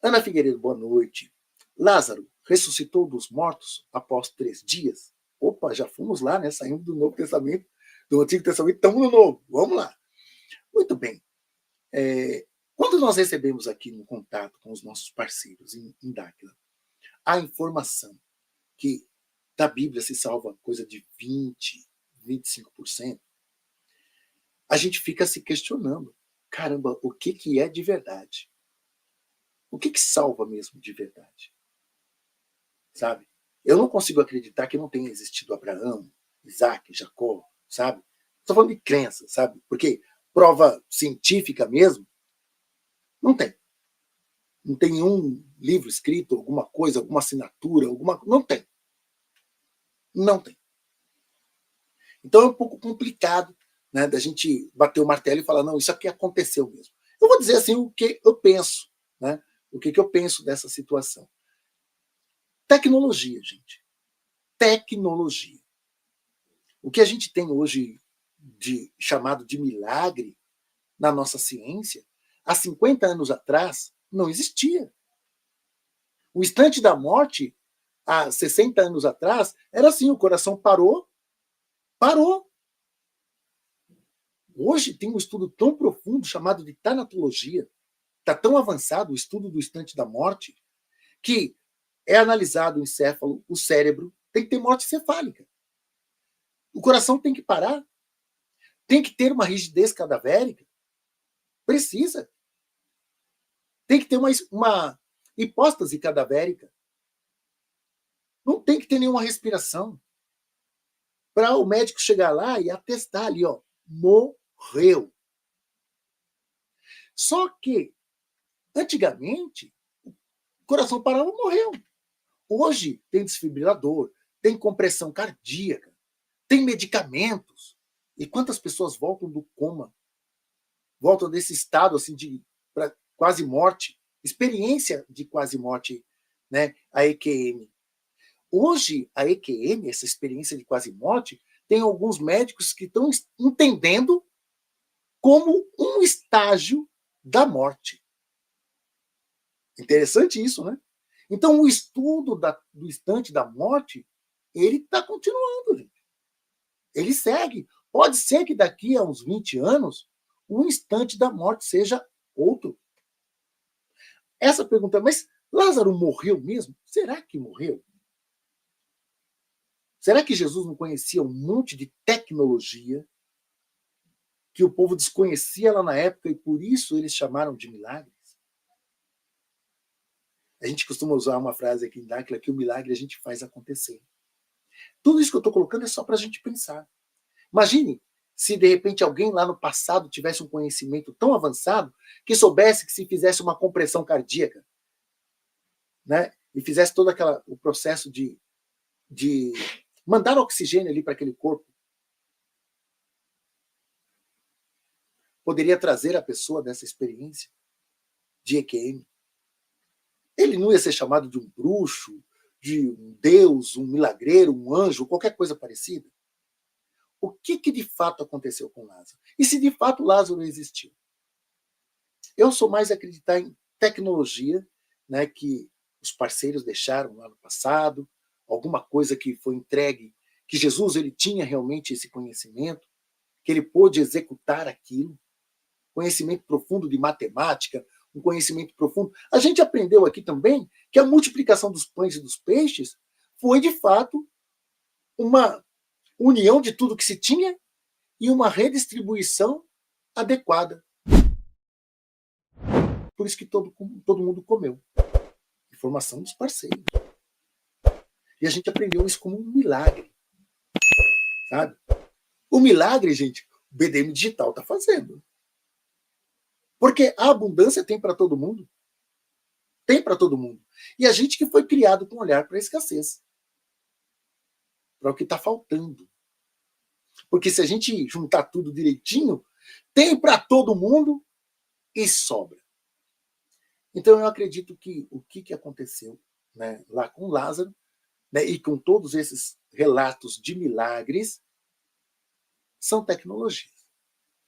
Ana Figueiredo, boa noite. Lázaro ressuscitou dos mortos após 3 dias? Opa, já fomos lá, né? Saímos do Novo Testamento, do Antigo Testamento, estamos no Novo. Vamos lá. Muito bem. Quando nós recebemos aqui no contato com os nossos parceiros em Dáquila a informação que da Bíblia se salva coisa de 20, 25%, a gente fica se questionando. Caramba, o que é de verdade? O que salva mesmo de verdade? Sabe? Eu não consigo acreditar que não tenha existido Abraão, Isaac, Jacó, sabe? Estou falando de crença, sabe? Porque prova científica mesmo, não tem. Não tem nenhum livro escrito, alguma coisa, alguma assinatura, alguma. Não tem. Não tem. Então é um pouco complicado, né, da gente bater o martelo e falar, não, isso aqui aconteceu mesmo. Eu vou dizer assim o que eu penso, né? O que eu penso dessa situação. Tecnologia, gente. Tecnologia. O que a gente tem hoje chamado de milagre na nossa ciência, há 50 anos atrás, não existia. O instante da morte, há 60 anos atrás, era assim, o coração parou. Hoje tem um estudo tão profundo chamado de tanatologia, está tão avançado o estudo do instante da morte, que é analisado o encéfalo, o cérebro, tem que ter morte cefálica. O coração tem que parar. Tem que ter uma rigidez cadavérica. Precisa. Tem que ter uma hipóstase cadavérica. Não tem que ter nenhuma respiração. Para o médico chegar lá e atestar ali, ó, morreu. Só que, antigamente, o coração parava e morreu. Hoje tem desfibrilador, tem compressão cardíaca, tem medicamentos. E quantas pessoas voltam do coma? Voltam desse estado assim de quase morte, experiência de quase morte, né? A EQM. Hoje, a EQM, essa experiência de quase morte, tem alguns médicos que estão entendendo como um estágio da morte. Interessante isso, né? Então, o estudo do instante da morte, ele está continuando, gente. Ele segue. Pode ser que daqui a uns 20 anos, o instante da morte seja outro. Essa pergunta, mas Lázaro morreu mesmo? Será que morreu? Será que Jesus não conhecia um monte de tecnologia que o povo desconhecia lá na época e por isso eles chamaram de milagres? A gente costuma usar uma frase aqui em Dáquila que o milagre a gente faz acontecer. Tudo isso que eu estou colocando é só para a gente pensar. Imagine se de repente alguém lá no passado tivesse um conhecimento tão avançado que soubesse que se fizesse uma compressão cardíaca, né, e fizesse todo o processo de mandar oxigênio ali para aquele corpo, poderia trazer a pessoa dessa experiência de EQM. Ele não ia ser chamado de um bruxo, de um deus, um milagreiro, um anjo, qualquer coisa parecida. O que de fato aconteceu com Lázaro? E se de fato Lázaro existiu? Eu sou mais acreditar em tecnologia, né, que os parceiros deixaram lá no passado, alguma coisa que foi entregue, que Jesus ele tinha realmente esse conhecimento, que ele pôde executar aquilo, conhecimento profundo de matemática, um conhecimento profundo. A gente aprendeu aqui também que a multiplicação dos pães e dos peixes foi, de fato, uma união de tudo que se tinha e uma redistribuição adequada. Por isso que todo mundo comeu. Informação dos parceiros. E a gente aprendeu isso como um milagre. Sabe? O milagre, gente, o BDM Digital está fazendo. Porque a abundância tem para todo mundo. Tem para todo mundo. E a gente que foi criado com olhar para a escassez. Para o que está faltando. Porque se a gente juntar tudo direitinho, tem para todo mundo e sobra. Então eu acredito que o que aconteceu, né, lá com Lázaro, né, e com todos esses relatos de milagres, são tecnologias.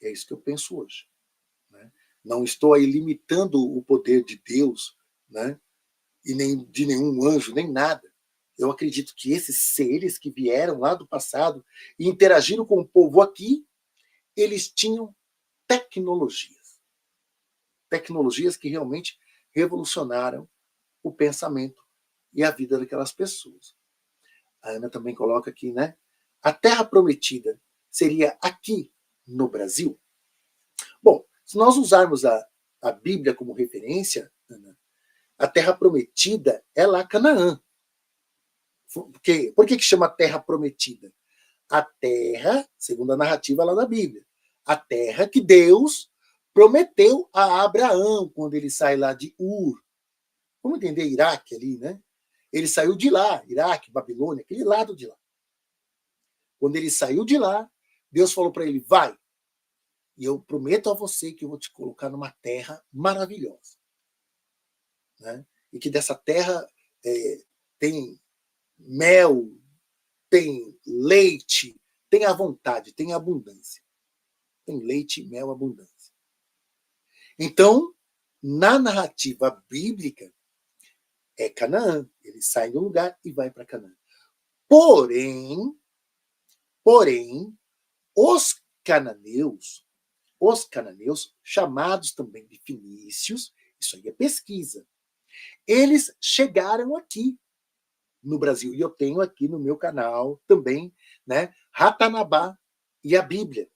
É isso que eu penso hoje. Né? Não estou aí limitando o poder de Deus, né? E nem de nenhum anjo, nem nada. Eu acredito que esses seres que vieram lá do passado e interagiram com o povo aqui, eles tinham tecnologias. Tecnologias que realmente revolucionaram o pensamento e a vida daquelas pessoas. A Ana também coloca aqui, né? A Terra Prometida seria aqui no Brasil? Bom, se nós usarmos a Bíblia como referência, Ana, a Terra Prometida é lá Canaã. Por que chama Terra Prometida? A terra, segundo a narrativa lá da Bíblia, a terra que Deus prometeu a Abraão quando ele sai lá de Ur. Vamos entender Iraque ali, né? Ele saiu de lá, Iraque, Babilônia, aquele lado de lá. Quando ele saiu de lá, Deus falou para ele, vai, e eu prometo a você que eu vou te colocar numa terra maravilhosa. Né? E que dessa terra tem mel, tem leite, tem à vontade, tem abundância. Tem leite, mel, abundância. Então, na narrativa bíblica, é Canaã. Ele sai do lugar e vai para Canaã. Porém, os cananeus, chamados também de fenícios, isso aí é pesquisa, eles chegaram aqui no Brasil. E eu tenho aqui no meu canal também, né, Ratanabá e a Bíblia.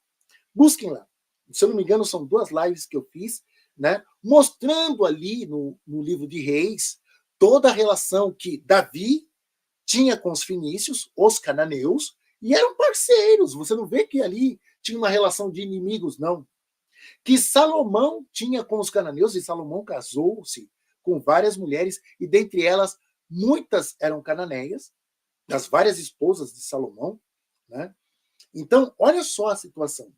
Busquem lá. Se eu não me engano, são 2 lives que eu fiz, né, mostrando ali no livro de Reis toda a relação que Davi tinha com os fenícios, os cananeus, e eram parceiros. Você não vê que ali tinha uma relação de inimigos, não. Que Salomão tinha com os cananeus, e Salomão casou-se com várias mulheres, e dentre elas, muitas eram cananeias, das várias esposas de Salomão. Né? Então, olha só a situação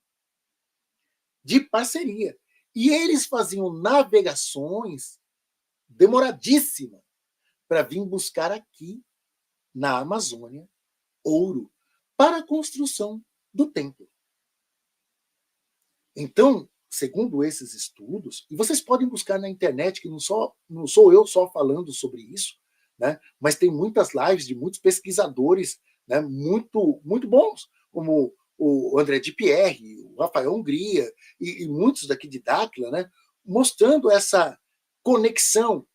de parceria. E eles faziam navegações demoradíssimas para vir buscar aqui, na Amazônia, ouro para a construção do templo. Então, segundo esses estudos, e vocês podem buscar na internet, que não sou eu só falando sobre isso, né, mas tem muitas lives de muitos pesquisadores, né, muito bons, como o André de Pierre, o Rafael Hungria e muitos daqui de Dáquila, né, mostrando essa conexão,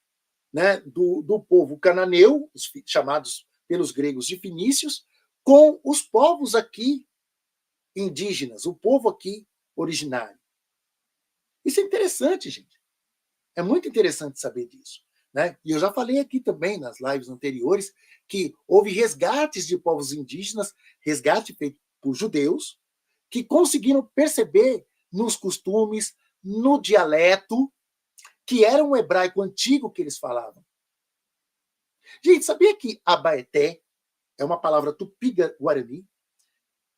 né, do povo cananeu, os chamados pelos gregos de fenícios, com os povos aqui indígenas, o povo aqui originário. Isso é interessante, gente. É muito interessante saber disso. Né? E eu já falei aqui também nas lives anteriores que houve resgates de povos indígenas, resgate feito por judeus, que conseguiram perceber nos costumes, no dialeto, que era um hebraico antigo que eles falavam. Gente, sabia que Abaeté é uma palavra tupi-guarani?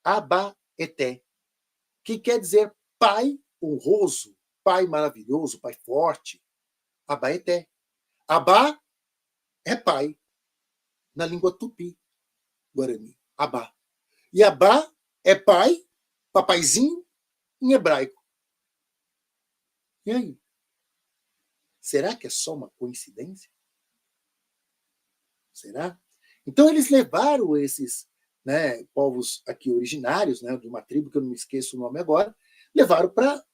Abaeté, que quer dizer pai honroso, pai maravilhoso, pai forte. Abaeté. Abá é pai, na língua tupi-guarani. Abá. E Abá é pai, papaizinho, em hebraico. E aí? Será que é só uma coincidência? Será? Então eles levaram esses, né, povos aqui originários, né, de uma tribo que eu não me esqueço o nome agora, levaram para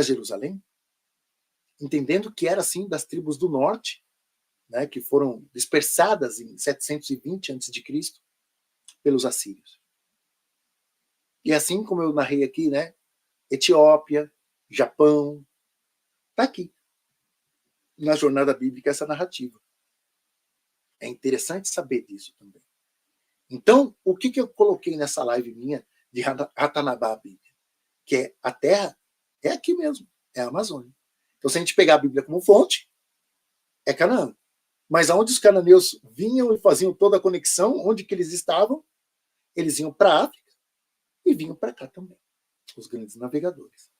Jerusalém, entendendo que era assim das tribos do norte, né, que foram dispersadas em 720 a.C. pelos assírios. E assim como eu narrei aqui, né, Etiópia, Japão, está aqui na jornada bíblica essa narrativa. É interessante saber disso também. Então, o que eu coloquei nessa live minha de Ratanabá Bíblia? Que é a terra é aqui mesmo, é a Amazônia. Então, se a gente pegar a Bíblia como fonte, é Canaã. Mas aonde os cananeus vinham e faziam toda a conexão, onde que eles estavam? Eles iam para a África e vinham para cá também, os grandes navegadores.